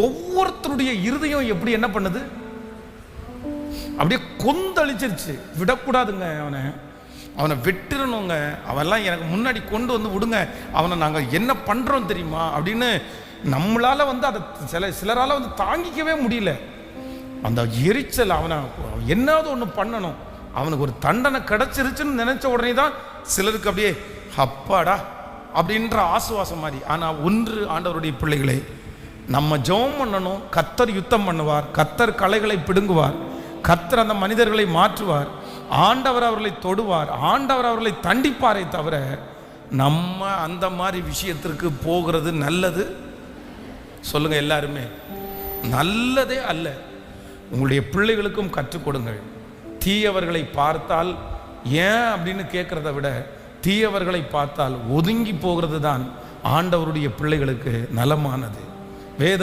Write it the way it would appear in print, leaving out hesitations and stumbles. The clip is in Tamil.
ஒவ்வொருத்தருடைய இருதயம் எப்படி என்ன பண்ணுது, அப்படியே கொந்தளிச்சிருச்சு. விடக்கூடாதுங்க, அவனை வெட்டிடணுங்க, அவெல்லாம் எனக்கு முன்னாடி கொண்டு வந்து விடுங்க, அவனை நாங்கள் என்ன பண்ணுறோம் தெரியுமா அப்படின்னு நம்மளால் அதை சிலரால் தாங்கிக்கவே முடியல. அந்த எரிச்சல், அவனை என்னாவது ஒன்று பண்ணணும், அவனுக்கு ஒரு தண்டனை கிடைச்சிருச்சுன்னு நினைச்ச உடனே தான் சிலருக்கு அப்படியே அப்பாடா அப்படின்ற ஆசுவாசம் மாதிரி. ஆனால் ஒன்று ஆண்டவருடைய பிள்ளைகளே, நம்ம ஜெபம் பண்ணணும். கர்த்தர் யுத்தம் பண்ணுவார், கர்த்தர் கலைகளை பிடுங்குவார், கர்த்தர் அந்த மனிதர்களை மாற்றுவார், ஆண்டவர் அவர்களை தொடுவார், ஆண்டவர் அவர்களை தண்டிப்பாரை தவிர நம்ம அந்த மாதிரி விஷயத்திற்கு போகிறது நல்லது சொல்லுங்க எல்லாருமே, நல்லதே அல்ல. உங்களுடைய பிள்ளைகளுக்கும் கற்றுக் கொடுங்கள். தீயவர்களை பார்த்தால் ஏன் அப்படின்னு கேட்கறத விட தீயவர்களை பார்த்தால் ஒதுங்கி போகிறது தான் ஆண்டவருடைய பிள்ளைகளுக்கு நலமானது. வேத